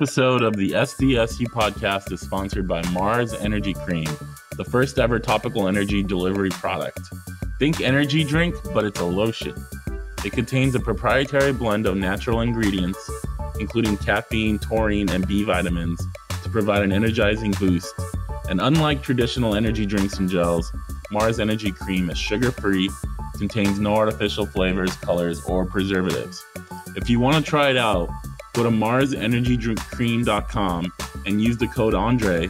Episode of the SDSU podcast is sponsored by Marz Energy Cream, the first ever topical energy delivery product. Think energy drink, but it's a lotion. It contains a proprietary blend of natural ingredients, including caffeine, taurine, and B vitamins, to provide an energizing boost. And unlike traditional energy drinks and gels, Marz Energy Cream is sugar-free, contains no artificial flavors, colors, or preservatives. If you want to try it out, go to marzenergydrinkcream.com and use the code Andre,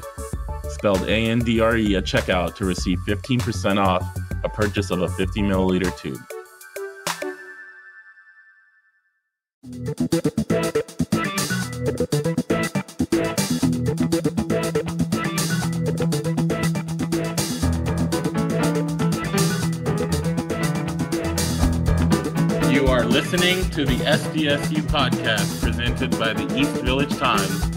spelled ANDRE, at checkout to receive 15% off a purchase of a 50 milliliter tube. You are listening to the SDSU podcast presented by the East Village Times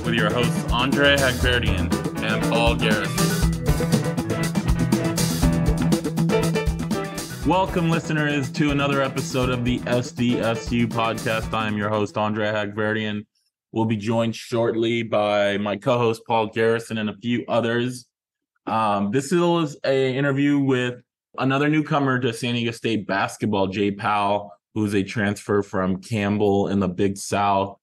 with your hosts Andre Hagverdian and Paul Garrison. Welcome, listeners, to another episode of the SDSU podcast. I am your host, Andre Hagverdian. We'll be joined shortly by my co-host, Paul Garrison, and a few others. This is an interview with another newcomer to San Diego State basketball, Jay Powell, who's a transfer from Campbell in the Big South.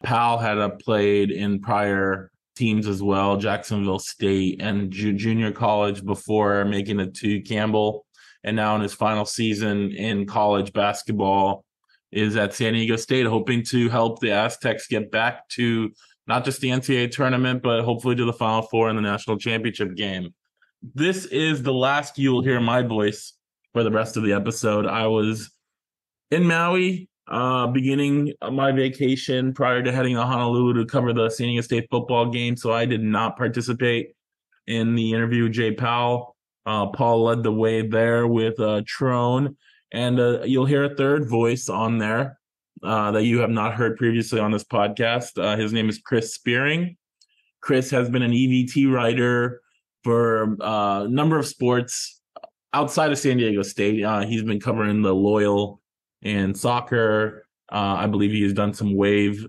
Powell had played in prior teams as well, Jacksonville State and junior college, before making it to Campbell. And now in his final season in college basketball is at San Diego State, hoping to help the Aztecs get back to not just the NCAA tournament, but hopefully to the Final Four in the national championship game. This is the last you will hear my voice for the rest of the episode. I was in Maui, beginning my vacation prior to heading to Honolulu to cover the San Diego State football game, so I did not participate in the interview with Jay Powell. Paul led the way there with Tron, and you'll hear a third voice on there that you have not heard previously on this podcast. His name is Chris Spearing. Chris has been an EVT writer for a number of sports outside of San Diego State. He's been covering the Loyal and soccer. I believe he has done some wave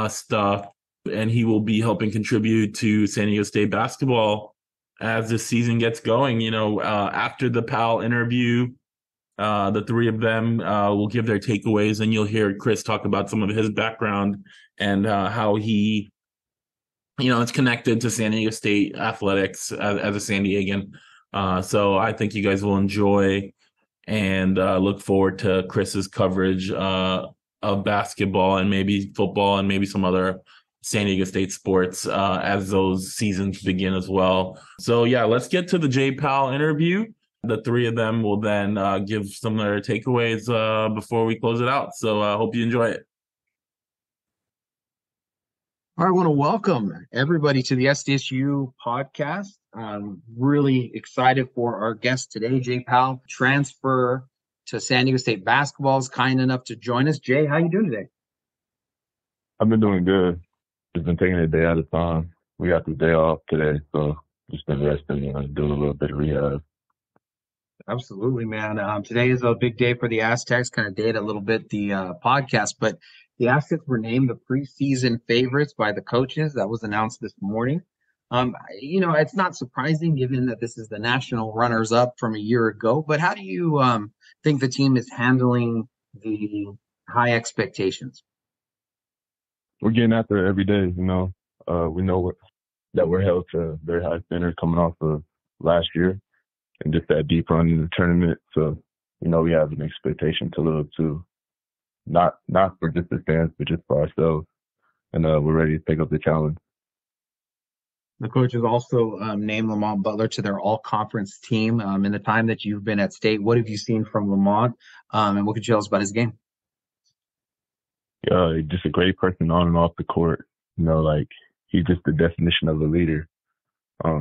stuff, and he will be helping contribute to San Diego State basketball as the season gets going. After the Powell interview, the three of them will give their takeaways, and you'll hear Chris talk about some of his background and how he, it's connected to San Diego State athletics as a San Diegan. So I think you guys will enjoy and look forward to Chris's coverage of basketball and maybe football and maybe some other San Diego State sports as those seasons begin as well. So yeah, let's get to the Jay Powell interview. The three of them will then give some of their takeaways before we close it out. So I hope you enjoy it. All right, I want to welcome everybody to the SDSU podcast. I'm really excited for our guest today, Jay Powell, transfer to San Diego State basketball, is kind enough to join us. Jay, how you doing today? I've been doing good. Just been taking a day at a time. We got the day off today, so just been resting and doing a little bit of rehab. Absolutely, man. Today is a big day for the Aztecs. Kind of dated a little bit the podcast, but the Aztecs were named the preseason favorites by the coaches. That was announced this morning. It's not surprising given that this is the national runners-up from a year ago. But how do you think the team is handling the high expectations? We're getting after it every day. We know that we're held to a very high standard coming off of last year and just that deep run in the tournament. So, we have an expectation to live up to, not for just the fans, but just for ourselves. And we're ready to take up the challenge. The coaches also named Lamont Butler to their all-conference team. In the time that you've been at State, what have you seen from Lamont, and what could you tell us about his game? Yeah, just a great person on and off the court. He's just the definition of a leader.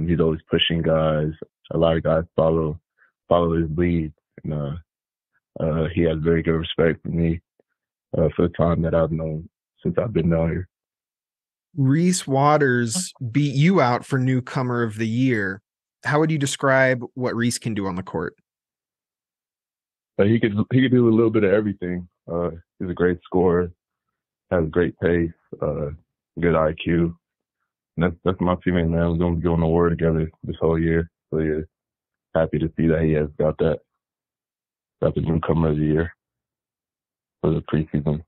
He's always pushing guys. A lot of guys follow his lead. And he has very good respect for me for the time that I've known since I've been down here. Reese Waters beat you out for newcomer of the year. How would you describe what Reese can do on the court? He could do a little bit of everything. He's a great scorer, has great pace, good IQ. And that's my teammate, man. We're going to be going to war together this whole year. So, yeah, happy to see that he has got the newcomer of the year for the preseason.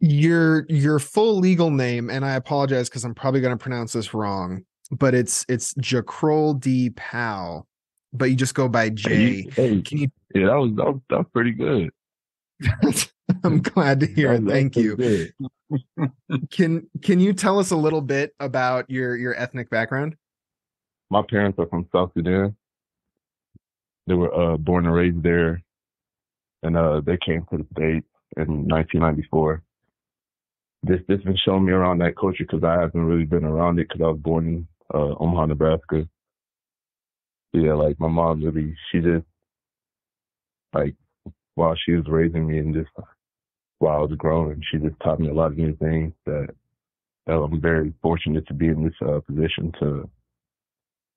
Your full legal name, and I apologize because I'm probably going to pronounce this wrong, but it's Jacrol D. Powell, but you just go by Jay. Hey, Can you? yeah, that was pretty good. I'm glad to hear it. Thank you. Good. Can you tell us a little bit about your ethnic background? My parents are from South Sudan. They were born and raised there, and they came to the States in 1994. This been showing me around that culture because I haven't really been around it because I was born in Omaha, Nebraska. Yeah, like my mom really, she just like while she was raising me and just while I was growing, she just taught me a lot of new things that I'm very fortunate to be in this position to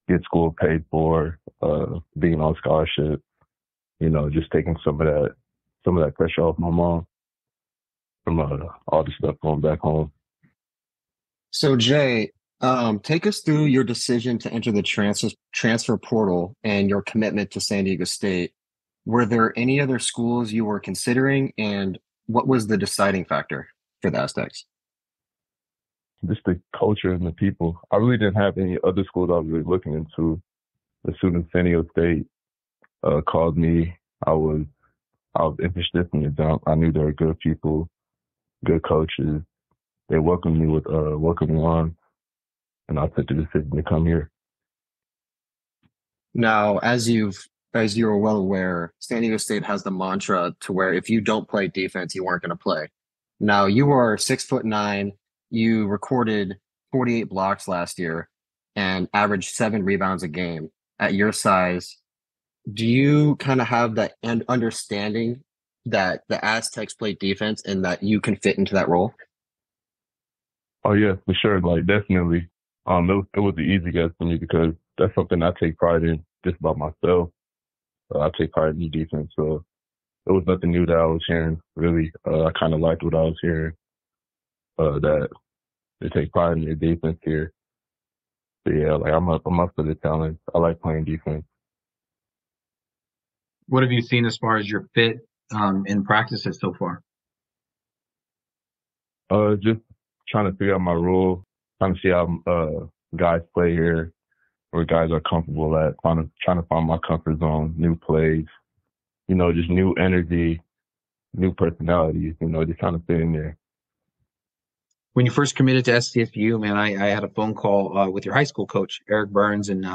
get school paid for, being on scholarship, just taking some of that pressure off my mom from all the stuff going back home. So Jay, take us through your decision to enter the transfer portal and your commitment to San Diego State. Were there any other schools you were considering, and what was the deciding factor for the Aztecs? Just the culture and the people. I really didn't have any other schools I was really looking into. As soon as San Diego State called me, I was interested from the jump. I knew they were good people, good coaches. They welcomed me with welcoming arms, and I took the decision to come here. Now, as you're well aware, San Diego State has the mantra to where if you don't play defense, you weren't going to play. Now, you are 6'9". You recorded 48 blocks last year and averaged 7 rebounds a game. At your size, do you kind of have that understanding that the Aztecs play defense and that you can fit into that role? Oh yeah, for sure. Like definitely. It was the easy guess for me because that's something I take pride in just about myself. I take pride in the defense, so it was nothing new that I was hearing. Really, I kind of liked what I was hearing. That they take pride in their defense here. But yeah, like I'm up for the challenge. I like playing defense. What have you seen as far as your fit in practices so far? Just trying to figure out my role, trying to see how guys play here, where guys are comfortable at, trying to find my comfort zone, new plays, just new energy, new personalities, just trying to fit in there. When you first committed to SDSU, man, I had a phone call with your high school coach, Eric Burns, and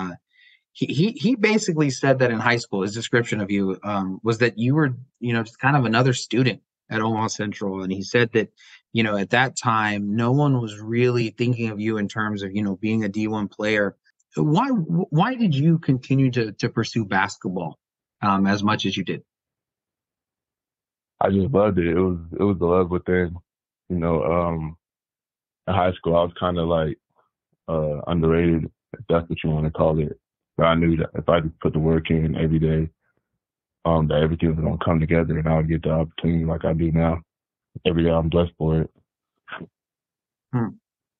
he basically said that in high school, his description of you was that you were, just kind of another student at Omaha Central. And he said that, at that time, no one was really thinking of you in terms of, being a D1 player. Why did you continue to pursue basketball as much as you did? I just loved it. It was the love within, in high school, I was kind of like underrated, if that's what you want to call it. But I knew that if I just put the work in every day, that everything was going to come together and I would get the opportunity like I do now. Every day I'm blessed for it.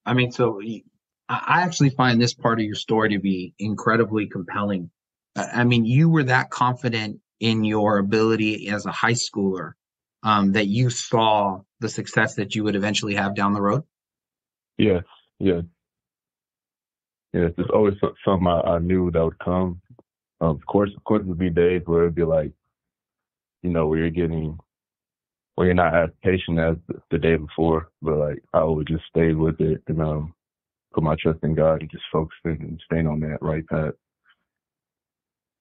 I mean, so I actually find this part of your story to be incredibly compelling. I mean, you were that confident in your ability as a high schooler that you saw the success that you would eventually have down the road? Yes. There's always something I knew that would come. Of course, there'd be days where it'd be like, where you're not as patient as the day before, but like I would just stay with it and put my trust in God and just focus and staying on that right path.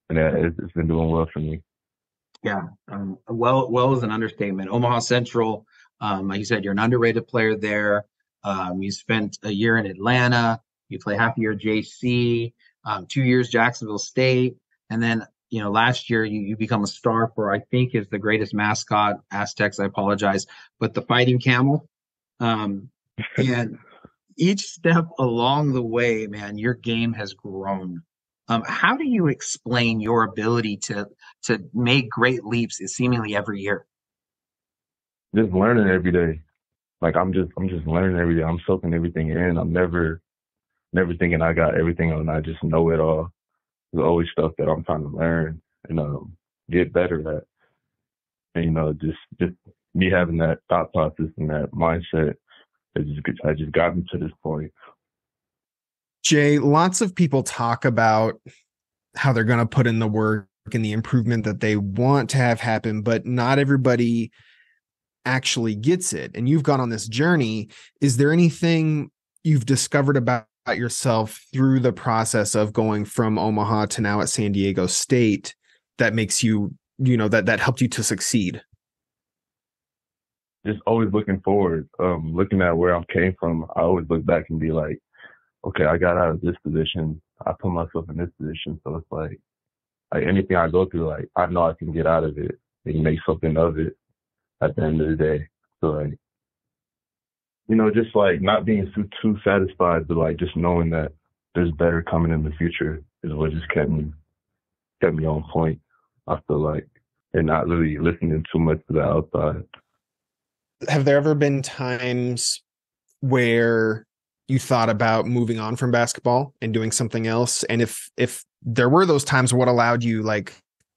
And it's been doing well for me. Yeah, well is an understatement. Omaha Central, like you said, you're an underrated player there. You spent a year in Atlanta. You play half a year JC, 2 years Jacksonville State, and then last year you become a star for I think is the greatest mascot, Aztecs. I apologize, but the Fighting Camel. And each step along the way, man, your game has grown. How do you explain your ability to make great leaps seemingly every year? Just learning every day. like I'm just learning every day. I'm soaking everything in. I'm never thinking I got everything and I just know it all. There's always stuff that I'm trying to learn and get better at. And just me having that thought process and that mindset I just got me to this point. Jay, lots of people talk about how they're going to put in the work and the improvement that they want to have happen, but not everybody actually gets it. And you've gone on this journey. Is there anything you've discovered about yourself through the process of going from Omaha to now at San Diego State that makes you, that helped you to succeed? Just always looking forward, looking at where I came from. I always look back and be like, okay, I got out of this position. I put myself in this position. So it's like anything I go through, like I know I can get out of it and make something of it at the end of the day. So like, just like not being too satisfied, but like just knowing that there's better coming in the future is what just kept me on point. I feel like, and not really listening too much to the outside. Have there ever been times where you thought about moving on from basketball and doing something else? And if there were those times, what allowed you like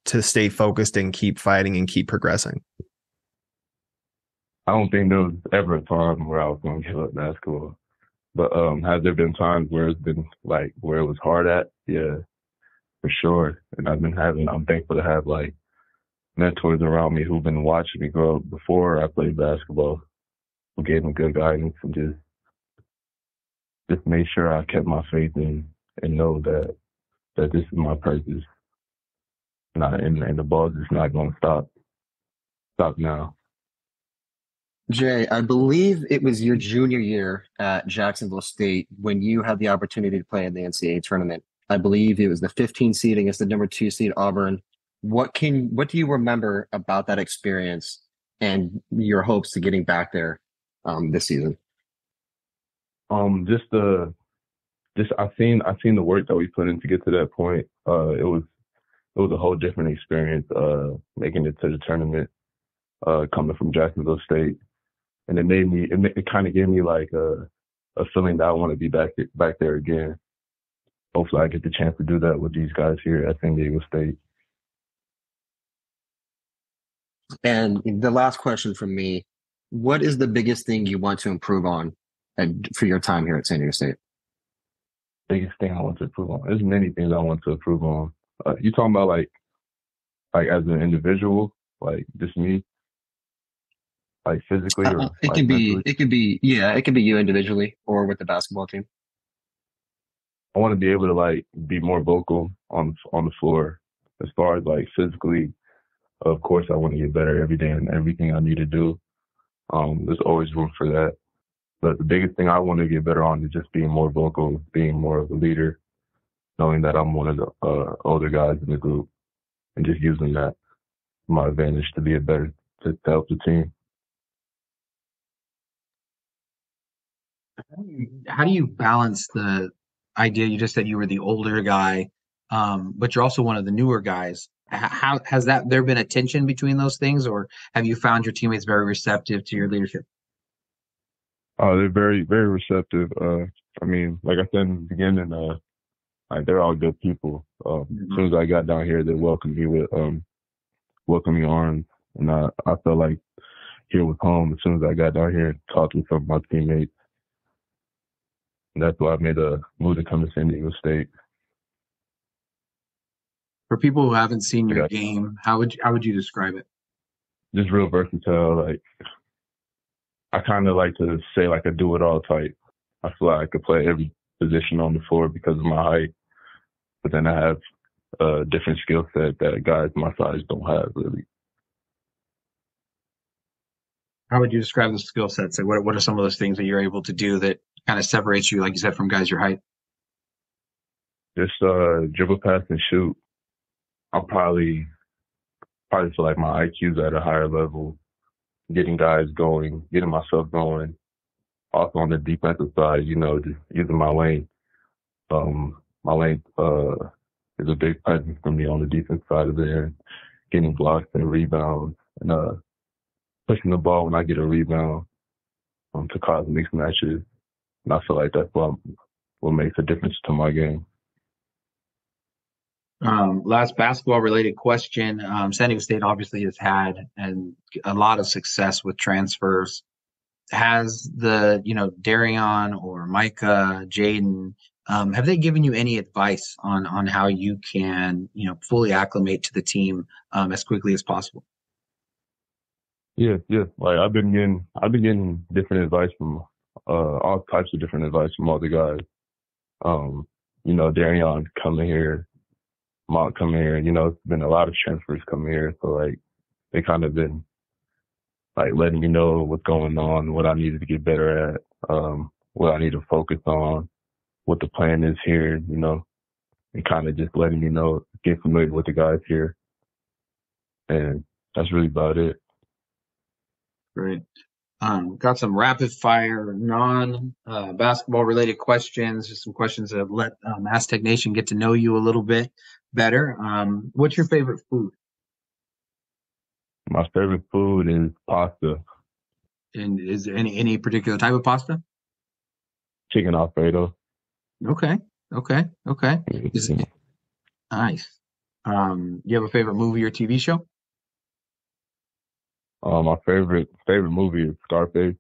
to stay focused and keep fighting and keep progressing? I don't think there was ever a time where I was going to give up basketball. But has there been times where it's been like where it was hard at? Yeah, for sure. And I'm thankful to have like mentors around me who've been watching me grow up before I played basketball, who gave me good guidance and just made sure I kept my faith in and know that this is my purpose. And the ball is not going to stop now. Jay, I believe it was your junior year at Jacksonville State when you had the opportunity to play in the NCAA tournament. I believe it was the 15 seed against the number 2 seed Auburn. What do you remember about that experience and your hopes to getting back there this season? I seen the work that we put in to get to that point. It was a whole different experience making it to the tournament, coming from Jacksonville State, and it kind of gave me like a feeling that I want to be back there again. Hopefully, I get the chance to do that with these guys here at San Diego State. And the last question from me, what is the biggest thing you want to improve on for your time here at San Diego State? Biggest thing I want to improve on? There's many things I want to improve on. You talking about like as an individual, like just me, like physically, or it can be you individually or with the basketball team. I want to be able to like be more vocal on the floor. As far as like physically, of course, I want to get better every day and everything I need to do. There's always room for that. But the biggest thing I want to get better on is just being more vocal, being more of a leader, knowing that I'm one of the older guys in the group, and just using that to my advantage to be to help the team. How do you balance the idea? You just said you were the older guy, but you're also one of the newer guys. How has there been a tension between those things, or have you found your teammates very receptive to your leadership? They're very, very receptive. I mean, like I said in the beginning, like they're all good people. As soon as I got down here, they welcomed me with welcoming arms, and I felt like here was home as soon as I got down here and talked with some of my teammates. And that's why I made a move to come to San Diego State. For people who haven't seen your game, how would you describe it? Just real versatile. Like I kind of like to say like a do-it-all type. I feel like I could play every position on the floor because of my height, but then I have a different skill set that guys my size don't have really. How would you describe the skill sets? Like what are some of those things that you're able to do that kind of separates you, like you said, from guys your height? Just dribble, pass, and shoot. I'll probably feel like my IQ's at a higher level, getting guys going, getting myself going. Also on the defensive side, just using my length. My length is a big presence for me on the defense side of there, getting blocks and rebounds, and pushing the ball when I get a rebound. to cause mixed matches. And I feel like that's what makes a difference to my game. Last basketball related question. San Diego State obviously has had a lot of success with transfers. Has Darion or Micah, Jaden, have they given you any advice on how you can, fully acclimate to the team as quickly as possible? Yeah. Like I've been getting different advice from all types of different advice from all the guys. Darion coming here, Mont coming here, it's been a lot of transfers coming here. So like they kind of been like letting me know what's going on, what I needed to get better at, what I need to focus on, what the plan is here, and kind of just letting me know, get familiar with the guys here. And that's really about it. Great. Got some rapid fire basketball related questions, just some questions that let Aztec Nation get to know you a little bit better. What's your favorite food? My favorite food is pasta. And is there any particular type of pasta? Chicken Alfredo. Okay. Nice. You have a favorite movie or TV show? My favorite movie is Scarface.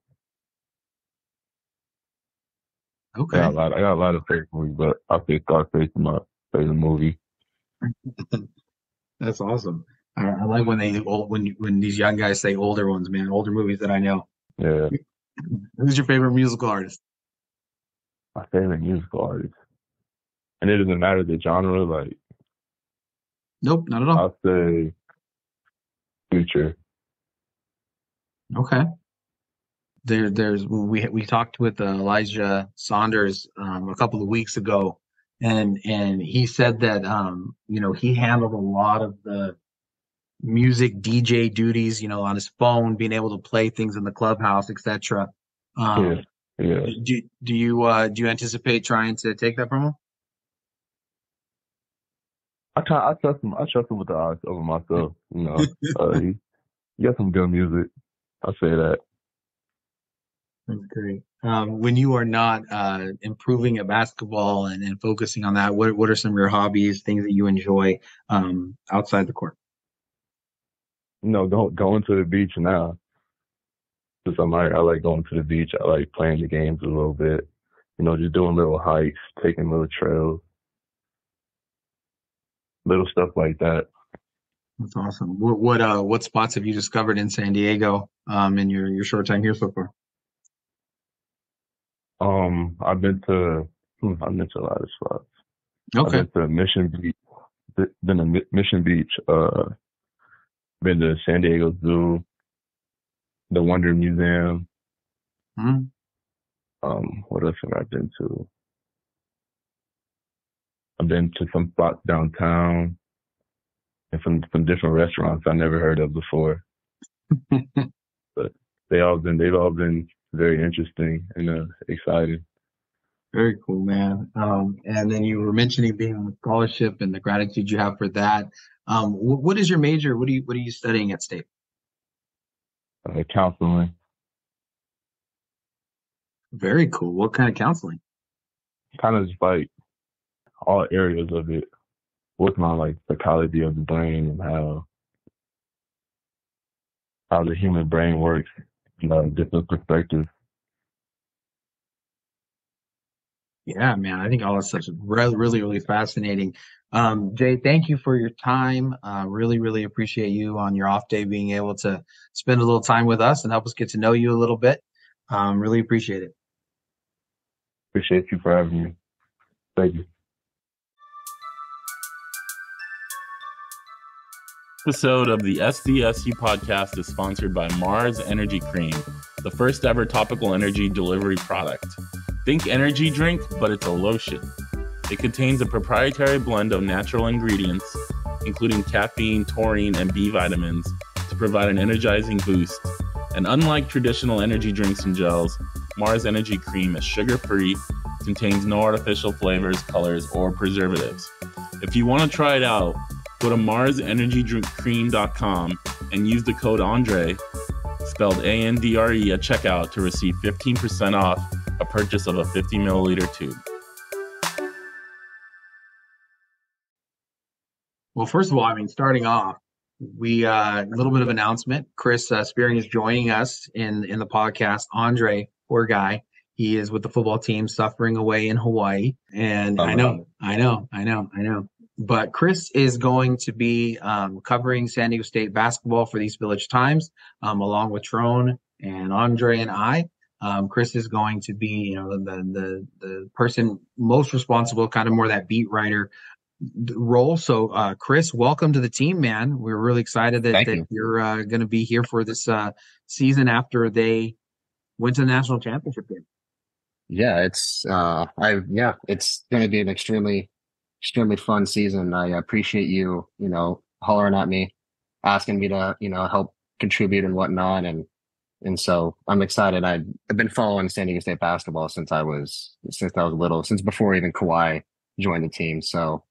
Okay. I got a lot of favorite movies, but I say Scarface is my favorite movie. That's awesome. I like when when these young guys say older ones, man, older movies that I know. Yeah. Who's your favorite musical artist? My favorite musical artist, and it doesn't matter the genre. Like, nope, not at all. I'll say Future. Okay. We talked with Elijah Saunders a couple of weeks ago, and he said that he handled a lot of the music DJ duties, on his phone, being able to play things in the clubhouse, etc. Yeah. Do you anticipate trying to take that from him? I trust him. I trust him with the odds over myself. He got some good music. I'll say that. That's great. When you are not improving at basketball and focusing on that, what are some of your hobbies, things that you enjoy outside the court? Going to the beach now. Because I like going to the beach. I like playing the games a little bit. Just doing little hikes, taking little trails, little stuff like that. That's awesome. What spots have you discovered in San Diego in your short time here so far? I've been to a lot of spots. Okay. I've been to Mission Beach. Been to San Diego Zoo, the Wonder Museum. Mm-hmm. What else have I been to? I've been to some spots downtown and some different restaurants I never heard of before. But they've all been very interesting and exciting. Very cool, man. And then you were mentioning being on a scholarship and the gratitude you have for that. What is your major? What are you studying at State? Counseling. Very cool. What kind of counseling? Kind of just like all areas of it, working on like psychology of the brain and how the human brain works, different perspectives. Yeah, man, I think all that's such really, really fascinating. Jay, thank you for your time. Really, really appreciate you on your off day being able to spend a little time with us and help us get to know you a little bit. Really appreciate it. Appreciate you for having me. Thank you. Episode of the SDSU podcast is sponsored by Marz Energy Cream, the first ever topical energy delivery product. Think energy drink, but it's a lotion. It contains a proprietary blend of natural ingredients, including caffeine, taurine, and B vitamins, to provide an energizing boost. And unlike traditional energy drinks and gels, Marz Energy Cream is sugar-free, contains no artificial flavors, colors, or preservatives. If you want to try it out, go to marzenergydrinkcream.com and use the code Andre, spelled ANDRE, at checkout to receive 15% off a purchase of a 50 milliliter tube. Well, first of all, I mean, starting off, we a little bit of announcement. Chris Spearing is joining us in the podcast. Andre, poor guy, he is with the football team suffering away in Hawaii, and I know. But Chris is going to be covering San Diego State basketball for the East Village Times, along with Tron and Andre and I. Chris is going to be, the person most responsible, kind of more that beat writer role. So, Chris, welcome to the team, man. We're really excited that you're going to be here for this season after they went to the national championship game. Yeah, it's going to be an extremely fun season. I appreciate you, hollering at me, asking me to, help contribute and whatnot, and so I'm excited. I've been following San Diego State basketball since I was little, since before even Kawhi joined the team. So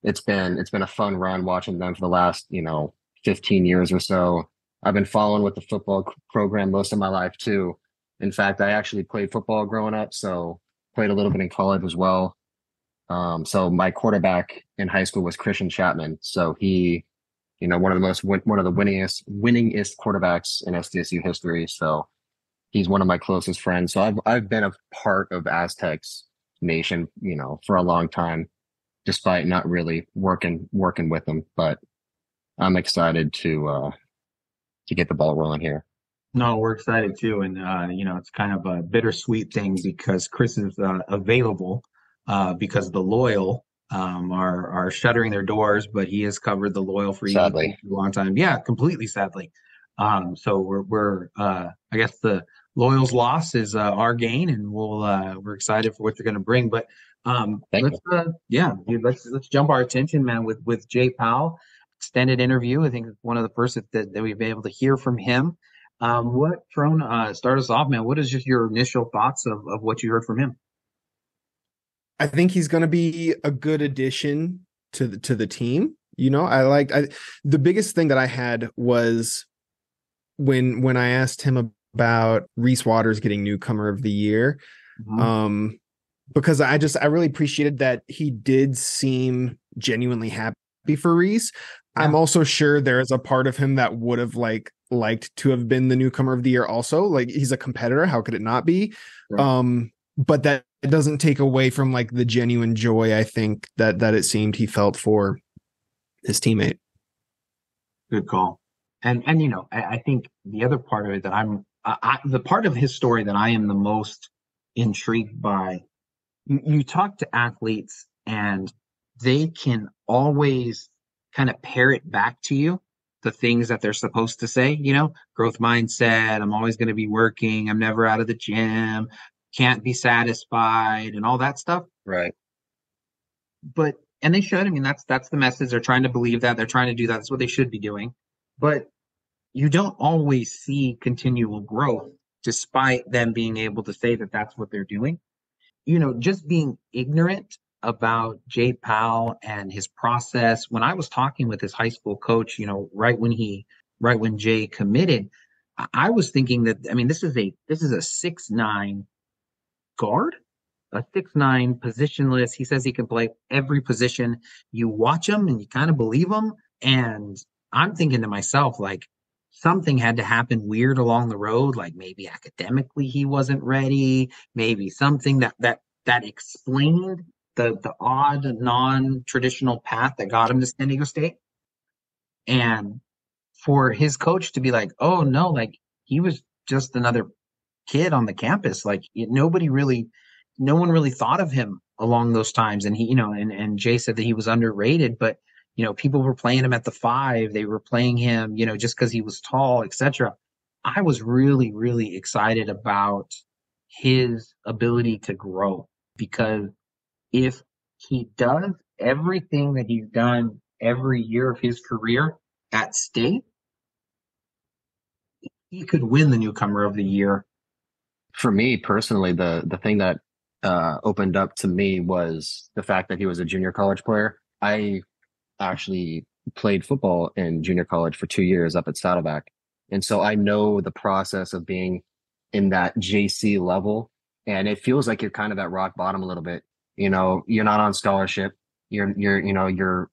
it's been a fun run watching them for the last 15 years or so. I've been following with the football program most of my life too. In fact, I actually played football growing up, so played a little bit in college as well. So my quarterback in high school was Christian Chapman. So he, one of the winningest quarterbacks in SDSU history. So he's one of my closest friends. So I've been a part of Aztecs Nation, for a long time, despite not really working with them. But I'm excited to get the ball rolling here. No, we're excited too, and it's kind of a bittersweet thing because Chris is available because the Loyal are shuttering their doors, but he has covered the Loyal for sadly a long time. Yeah, completely sadly. So we're I guess the Loyal's loss is our gain, and we're excited for what they're going to bring. But let's jump our attention, man, with Jay Powell. Extended interview. I think it's one of the first that we've been able to hear from him. Tron, start us off, man. What is just your initial thoughts of what you heard from him? I think he's going to be a good addition to the team. The biggest thing that I had was when I asked him about Reese Waters getting newcomer of the year, because I really appreciated that he did seem genuinely happy for Reese. Yeah. I'm also sure there is a part of him that would have liked to have been the newcomer of the year also. Like, he's a competitor. How could it not be? Right. But that doesn't take away from the genuine joy, I think, that it seemed he felt for his teammate. Good call. And I think the other part of it that the part of his story that I am the most intrigued by, you talk to athletes and they can always kind of parrot back to you the things that they're supposed to say, growth mindset, I'm always going to be working, I'm never out of the gym, can't be satisfied, and all that stuff. Right. And they should. I mean, that's the message. They're trying to believe that. They're trying to do that. That's what they should be doing. But you don't always see continual growth despite them being able to say that that's what they're doing. Just being ignorant about Jay Powell and his process. When I was talking with his high school coach, right when Jay committed, I was thinking that, I mean, this is a 6'9" guard, a 6'9" positionless. He says he can play every position. You watch him and you kind of believe him. And I'm thinking to myself, something had to happen weird along the road. Maybe academically he wasn't ready. Maybe something that explained the odd, non-traditional path that got him to San Diego State. And for his coach to be like, oh no, he was just another kid on the campus. No one really thought of him along those times. And he, and Jay said that he was underrated, but people were playing him at the 5. They were playing him, just because he was tall, etc. I was really, really excited about his ability to grow, because if he does everything that he's done every year of his career at State, he could win the newcomer of the year. For me personally, the thing that opened up to me was the fact that he was a junior college player. I actually played football in junior college for 2 years up at Saddleback. And so I know the process of being in that JC level. And it feels like you're kind of at rock bottom a little bit. You know, you're not on scholarship. You're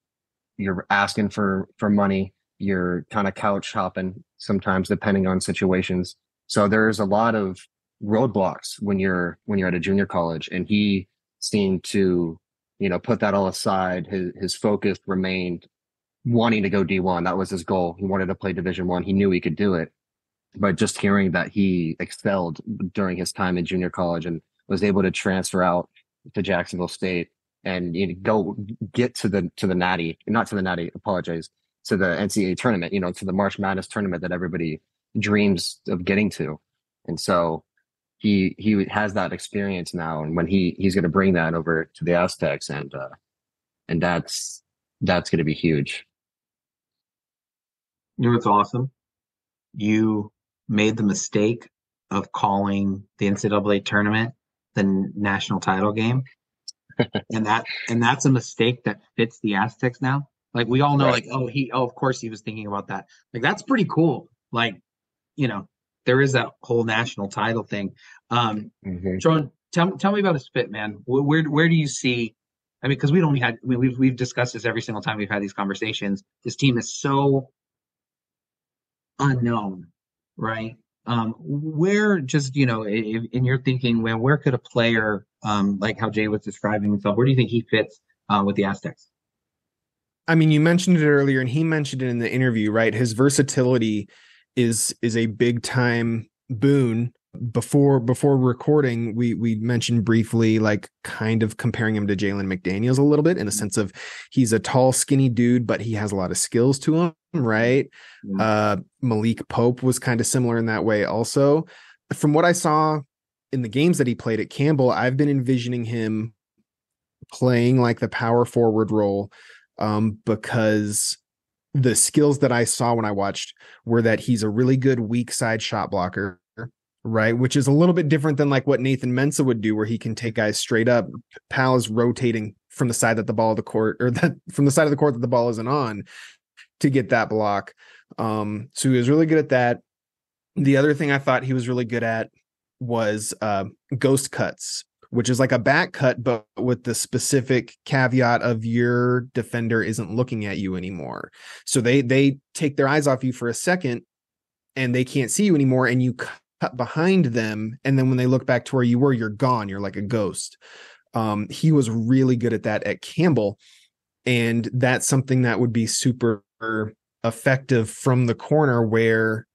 asking for money. You're kind of couch hopping sometimes depending on situations. So there's a lot of roadblocks when you're at a junior college, and he seemed to, put that all aside. His focus remained wanting to go D1. That was his goal. He wanted to play Division 1. He knew he could do it. But just hearing that he excelled during his time in junior college and was able to transfer out to Jacksonville State and go get to the natty, not to the natty, apologize, to the NCAA tournament, to the March Madness tournament that everybody dreams of getting to. And so he has that experience now, and when he's going to bring that over to the Aztecs, and that's going to be huge. You know what's awesome? You made the mistake of calling the NCAA tournament the national title game. and that's a mistake that fits the Aztecs now. Like, we all know, Right. of course he was thinking about that. Like, that's pretty cool. Like, there is that whole national title thing. Tron, tell me about his fit, man. Where do you see? I mean, because we've discussed this every single time we've had these conversations. This team is so unknown, right? Where just, in your thinking, where could a player, like how Jay was describing himself, where do you think he fits with the Aztecs? I mean, you mentioned it earlier, and he mentioned it in the interview, right? His versatility is a big time boon. Before recording, we mentioned briefly, like, kind of comparing him to Jalen McDaniels a little bit, in the sense of he's a tall, skinny dude, but he has a lot of skills to him, right? Malik Pope was kind of similar in that way also. From what I saw in the games that he played at Campbell, I've been envisioning him playing like the power forward role, because the skills that I saw when I watched were that he's a really good weak side shot blocker, right? Which is a little bit different than like what Nathan Mensah would do, where he can take guys straight up. Pal is rotating from the side that the ball of the court, or from the side of the court that the ball isn't on, to get that block. So he was really good at that. The other thing I thought he was really good at was ghost cuts, which is like a back cut, but with the specific caveat of your defender isn't looking at you anymore. So they take their eyes off you for a second and they can't see you anymore, and you cut behind them. And then when they look back to where you were, you're gone. You're like a ghost. He was really good at that at Campbell. And that's something that would be super effective from the corner, where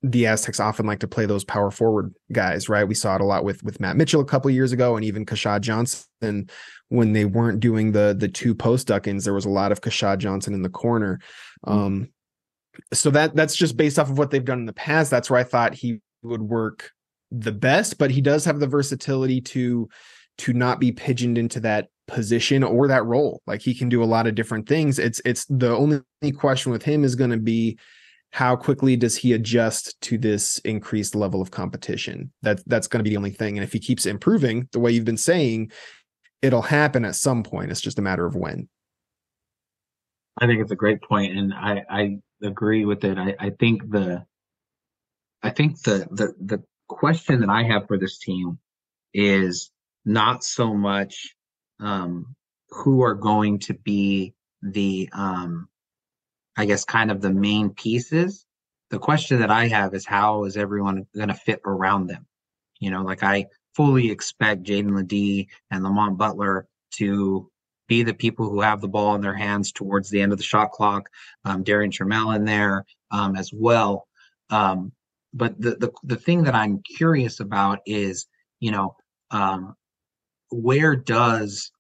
the Aztecs often like to play those power forward guys, right? We saw it a lot with Matt Mitchell a couple of years ago, and even Kashad Johnson when they weren't doing the two post duck-ins. There was a lot of Kashad Johnson in the corner. So that's just based off of what they've done in the past. That's where I thought he would work the best, but he does have the versatility to not be pigeoned into that position or that role. Like, he can do a lot of different things. It's the only question with him is going to be, how quickly does he adjust to this increased level of competition? That's going to be the only thing. And if he keeps improving the way you've been saying, it'll happen at some point. It's just a matter of when. I think it's a great point, and I agree with it. I think the question that I have for this team is not so much who are going to be the I guess kind of the main pieces. The question that I have is, how is everyone going to fit around them? Like, I fully expect Jaden Ledee and Lamont Butler to be the people who have the ball in their hands towards the end of the shot clock. Darian Trammell in there as well. But the thing that I'm curious about is, where does,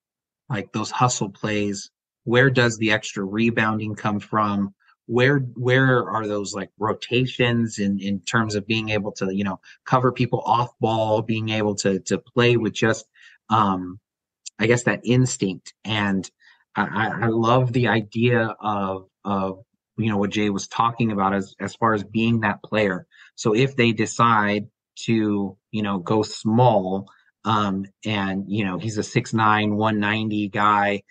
like, those hustle plays, where does the extra rebounding come from? Where are those, like, rotations in terms of being able to, cover people off ball, being able to play with just, I guess, that instinct. And I love the idea of what Jay was talking about as far as being that player. So if they decide to, go small, and, he's a 6'9", 190 guy,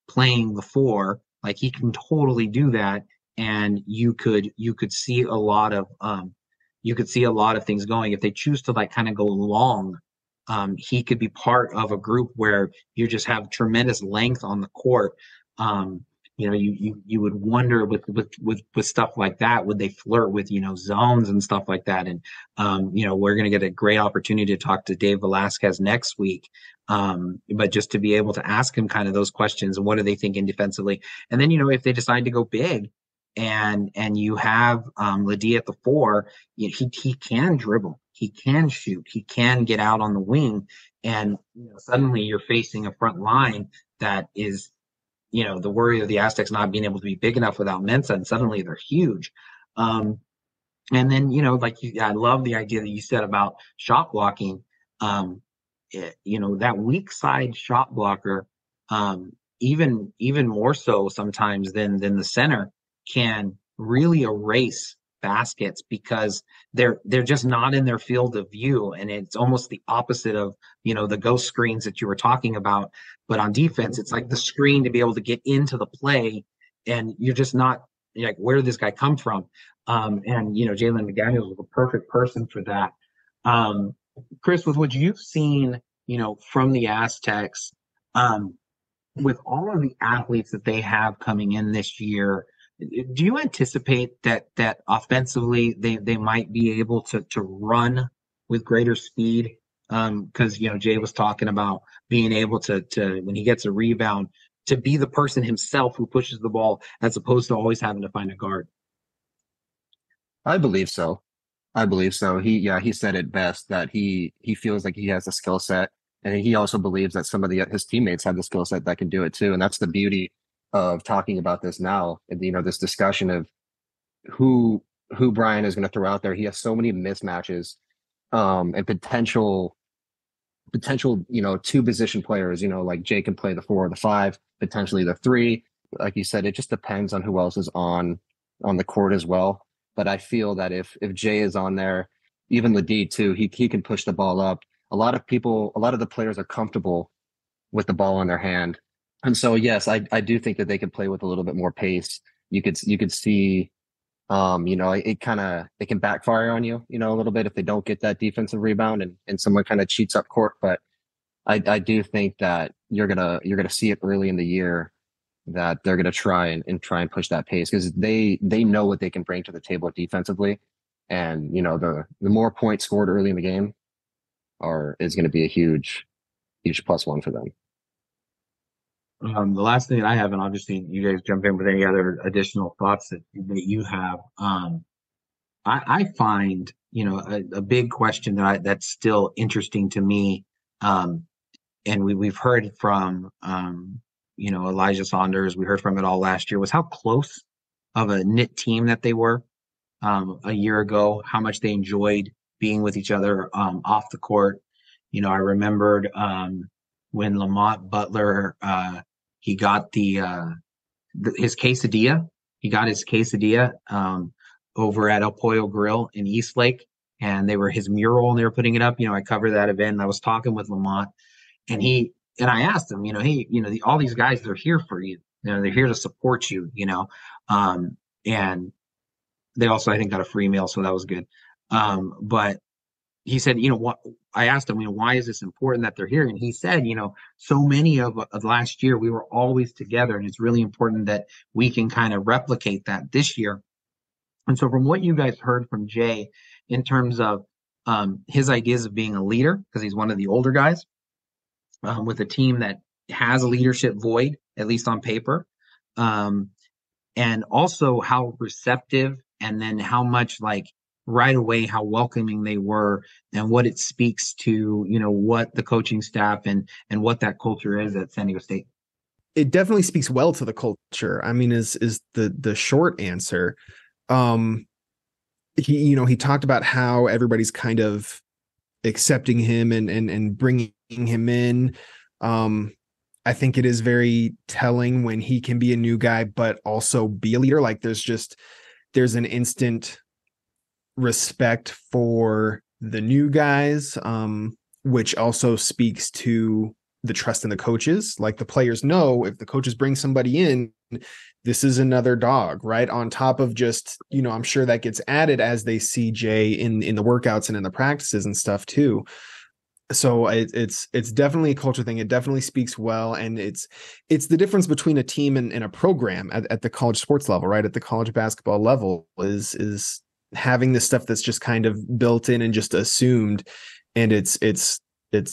playing the 4, like, he can totally do that. and you could see a lot of things going. If they choose to like kind of go long, he could be part of a group where you just have tremendous length on the court. You would wonder with stuff like that, would they flirt with, zones and stuff like that? And, we're going to get a great opportunity to talk to Dave Velasquez next week. But just to be able to ask him kind of those questions, and what are they thinking defensively? And then, if they decide to go big and you have, Ladie at the 4, he can dribble, he can shoot, he can get out on the wing. And suddenly you're facing a front line that is, the worry of the Aztecs not being able to be big enough without Mensa, and suddenly they're huge. And then, I love the idea that you said about shot blocking. That weak side shot blocker, even more so sometimes than the center, can really erase baskets because they're just not in their field of view. And it's almost the opposite of, the ghost screens that you were talking about. But on defense, it's like the screen to be able to get into the play, and you're just not like, where did this guy come from? And Jalen McDaniels was the perfect person for that. Chris, with what you've seen, from the Aztecs, with all of the athletes that they have coming in this year, do you anticipate that offensively they might be able to run with greater speed? Because Jay was talking about being able to when he gets a rebound, to be the person himself who pushes the ball, as opposed to always having to find a guard. I believe so. He said it best, that he feels like he has the skill set, and he also believes that some of his teammates have the skill set that can do it too. And that's the beauty of talking about this now, this discussion of who Brian is going to throw out there. He has so many mismatches, and potential, two position players, like Jay can play the 4 or the 5, potentially the 3. Like you said, it just depends on who else is on the court as well. But I feel that if Jay is on there, even Ladie too, he can push the ball up. A lot of the players are comfortable with the ball in their hand. And so, yes, I do think that they could play with a little bit more pace. You could see, it can backfire on you, a little bit if they don't get that defensive rebound and someone kind of cheats up court. But I do think that you're gonna see it early in the year, that they're gonna try and push that pace, because they know what they can bring to the table defensively. And the more points scored early in the game is going to be a huge +1 for them. The last thing that I have, and obviously you guys jump in with any other additional thoughts that you have. I find, a big question that's still interesting to me. And we've heard from, Elijah Saunders, we heard from it all last year, was how close of a knit team that they were, a year ago, how much they enjoyed being with each other, off the court. I remembered, when Lamont Butler, he got his quesadilla. He got his quesadilla over at El Pollo Grill in Eastlake, and they were his mural, and they were putting it up. I covered that event, and I was talking with Lamont, and I asked him, hey, all these guys, they're here for you. They're here to support you. And they also, I think, got a free meal, so that was good. But he said, what I asked him, why is this important that they're here? And he said, so many of last year, we were always together, and it's really important that we can kind of replicate that this year. And so from what you guys heard from Jay in terms of his ideas of being a leader, because he's one of the older guys, with a team that has a leadership void, at least on paper, and also how receptive, and then how much, like, right away, how welcoming they were, and what it speaks to, what the coaching staff and what that culture is at San Diego State. It definitely speaks well to the culture. I mean, is the short answer. He talked about how everybody's kind of accepting him and bringing him in. I think it is very telling when he can be a new guy, but also be a leader. Like, there's an instant respect for the new guys, which also speaks to the trust in the coaches. Like the players know if the coaches bring somebody in, this is another dog, right? On top of just, I'm sure that gets added as they see Jay in the workouts and in the practices and stuff too. So it's definitely a culture thing. It definitely speaks well. And it's the difference between a team and a program at the college sports level, right? At the college basketball level is having this stuff that's just kind of built in and just assumed. And it's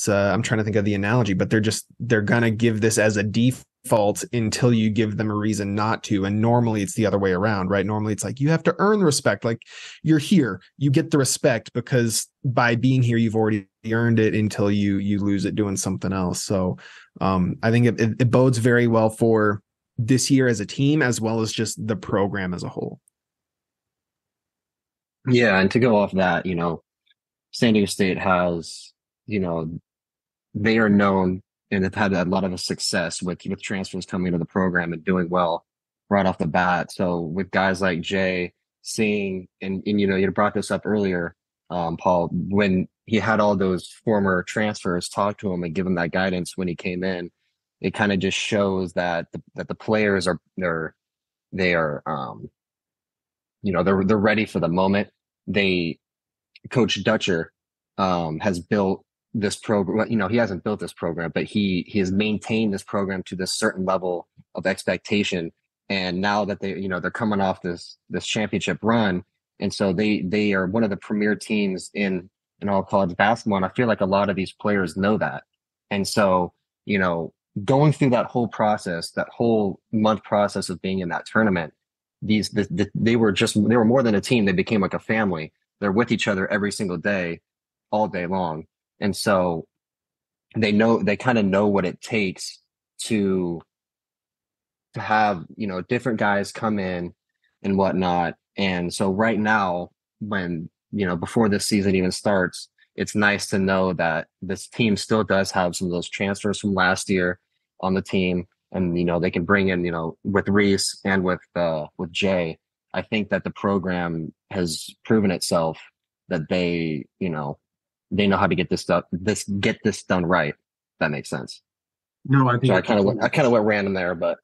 I'm trying to think of the analogy, but they're going to give this as a default until you give them a reason not to. And normally it's the other way around, right? Normally it's like, you have to earn the respect. Like you're here, you get the respect because by being here, you've already earned it until you lose it doing something else. So I think it bodes very well for this year as a team, as well as just the program as a whole. Yeah. And to go off that, San Diego State has, they are known and have had a lot of success with transfers coming into the program and doing well right off the bat. So with guys like Jay seeing, and you brought this up earlier, Paul, when he had all those former transfers talk to him and give him that guidance when he came in, it kind of just shows that the players they're ready for the moment. Coach Dutcher has built this program. He hasn't built this program, but he has maintained this program to this certain level of expectation. And now that they're coming off this championship run, and so they are one of the premier teams in all college basketball. And I feel like a lot of these players know that. And so, going through that whole process, that whole month process of being in that tournament, they were more than a team. They became like a family. They're with each other every single day, all day long. And so they kind of know what it takes to have, different guys come in and whatnot. And so right now, when, before this season even starts, it's nice to know that this team still does have some of those transfers from last year on the team. And, they can bring in, with Reese and with Jay. I think that the program has proven itself that they know how to get this done right. If that makes sense. No, I think so I kind of went random there, but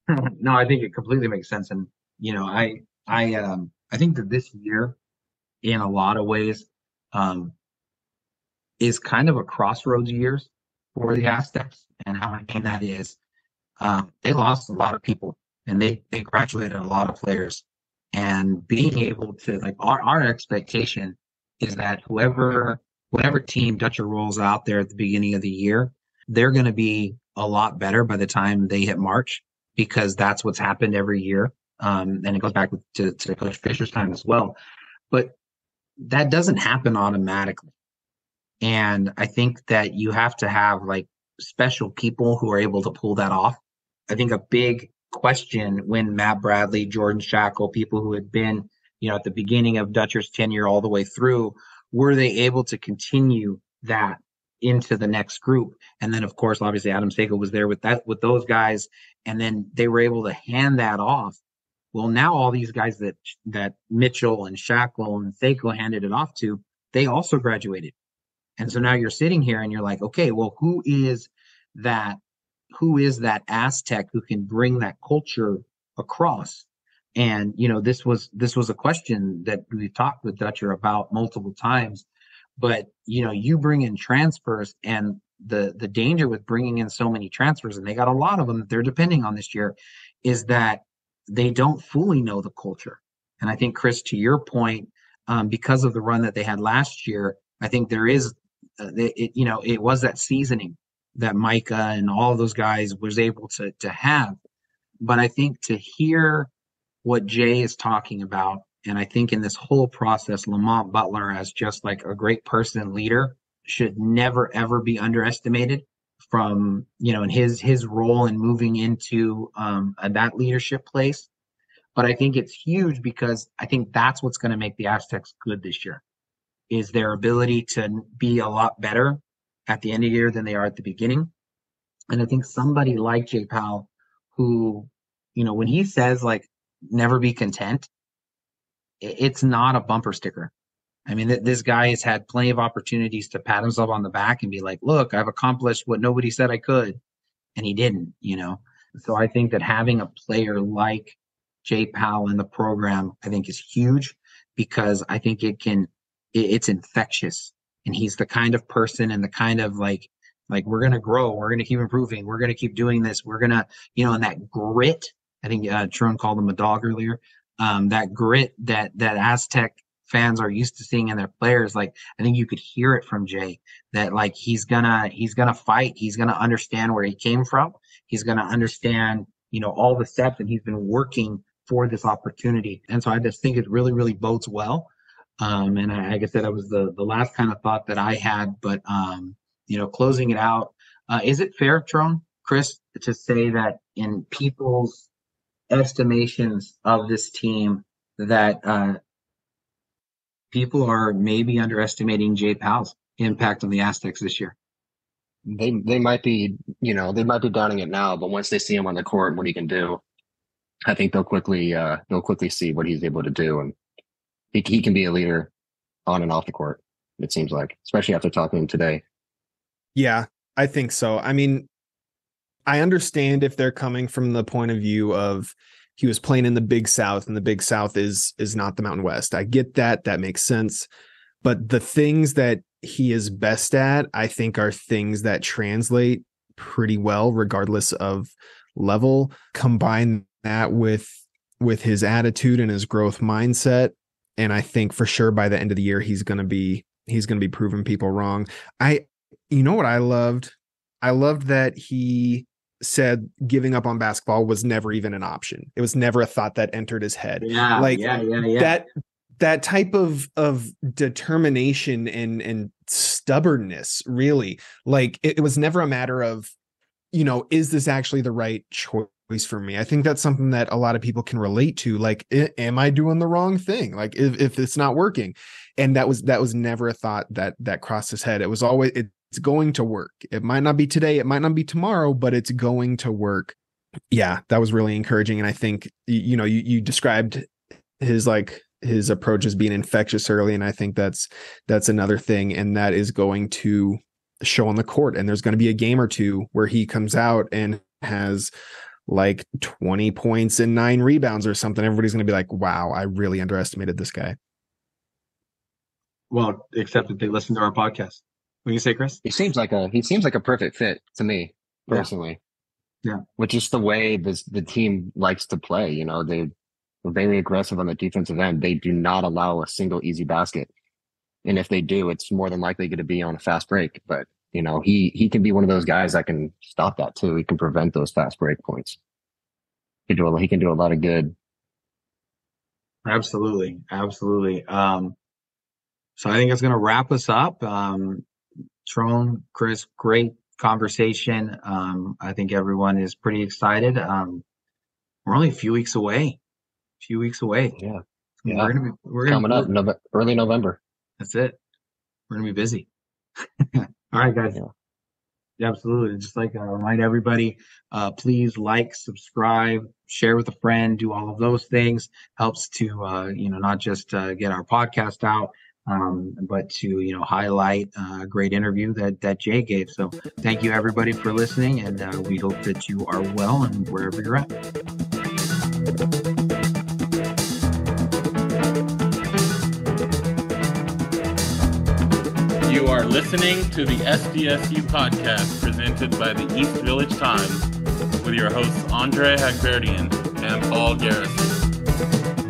no, I think it completely makes sense. And, I think that this year in a lot of ways, is kind of a crossroads years for the Aztecs. And how I mean that is, they lost a lot of people and they graduated a lot of players, and being able to, like, our expectation is that whatever team Dutcher rolls out there at the beginning of the year, they're going to be a lot better by the time they hit March, because that's what's happened every year. And it goes back to Coach Fisher's time as well. But that doesn't happen automatically. And I think that you have to have like special people who are able to pull that off. I think a big question when Matt Bradley, Jordan Shackle, people who had been, at the beginning of Dutcher's tenure all the way through, were they able to continue that into the next group? And then, of course, obviously Adam Seiko was there with those guys, and then they were able to hand that off. Well, now all these guys that Mitchell and Shackle and Seiko handed it off to, they also graduated. And so now you're sitting here and you're like, okay, well, who is that Aztec who can bring that culture across? And, this was a question that we talked with Dutcher about multiple times. But, you bring in transfers, and the danger with bringing in so many transfers, and they got a lot of them that they're depending on this year, is that they don't fully know the culture. And I think, Chris, to your point, because of the run that they had last year, I think there is, it was that seasoning that Micah and all of those guys was able to have. But I think to hear what Jay is talking about, and I think in this whole process, Lamont Butler, as just like a great person and leader, should never, ever be underestimated from, in his role in moving into that leadership place. But I think it's huge, because I think that's what's going to make the Aztecs good this year, is their ability to be a lot better at the end of the year than they are at the beginning. And I think somebody like Jay Powell, who, when he says like never be content, it's not a bumper sticker. I mean, this guy has had plenty of opportunities to pat himself on the back and be like, look, I've accomplished what nobody said I could. And he didn't, you know. So I think that having a player like Jay Powell in the program, I think is huge, because I think it's infectious. And he's the kind of person and the kind of like we're going to grow, we're going to keep improving, we're going to keep doing this, we're going to, you know, and that grit, I think Tron called him a dog earlier, that grit that Aztec fans are used to seeing in their players. Like, I think you could hear it from Jay, that like he's gonna fight, he's gonna understand where he came from, he's gonna understand, you know, all the steps, and he's been working for this opportunity. And so I just think it really, really bodes well. And like I said, that was the last kind of thought that I had. But you know, closing it out, is it fair, Tron, Chris, to say that in people's estimations of this team that people are maybe underestimating Jay Powell's impact on the Aztecs this year? They might be, you know, they might be doubting it now, but once they see him on the court and what he can do, I think they'll quickly see what he's able to do, and he can be a leader on and off the court. It seems like, especially after talking to him today. Yeah, I think so. I mean, I understand if they're coming from the point of view of he was playing in the Big South, and the Big South is not the Mountain West. I get that. That makes sense. But the things that he is best at, I think, are things that translate pretty well, regardless of level. Combine that with his attitude and his growth mindset, and I think for sure by the end of the year he's going to be proving people wrong. You know what I loved? I loved that he said giving up on basketball was never even an option. It was never a thought that entered his head. Yeah. That type of determination and stubbornness, really, like it was never a matter of, you know, is this actually the right choice for me? I think that's something that a lot of people can relate to. Like, am I doing the wrong thing? Like, if it's not working? And that was never a thought that crossed his head. It was always, it's going to work. It might not be today, it might not be tomorrow, but it's going to work. Yeah, that was really encouraging. And I think, you know, you described his approach as being infectious early, and I think that's another thing, and that is going to show on the court. And there's going to be a game or two where he comes out and has like 20 points and 9 rebounds or something. Everybody's going to be like, wow, I really underestimated this guy. Well, except that they listen to our podcast. What do you say, Chris? He seems like a perfect fit to me personally. Yeah. Which is the way the team likes to play. You know, they're very aggressive on the defensive end. They do not allow a single easy basket. And if they do, it's more than likely going to be on a fast break. But, you know, he can be one of those guys that can stop that too. He can prevent those fast break points. He can do a lot of good. Absolutely. So I think it's going to wrap us up. Tron, Chris, great conversation. I think everyone is pretty excited. We're only a few weeks away. Yeah. We're coming up early November. That's it. We're going to be busy. All right, guys. Yeah, absolutely. Just like remind everybody, please like, subscribe, share with a friend, do all of those things. Helps to, not just get our podcast out, but to, highlight a great interview that Jay gave. So thank you, everybody, for listening. And we hope that you are well and wherever you're at. You are listening to the SDSU podcast presented by the East Village Times with your hosts Andre Hagberdian and Paul Garrison.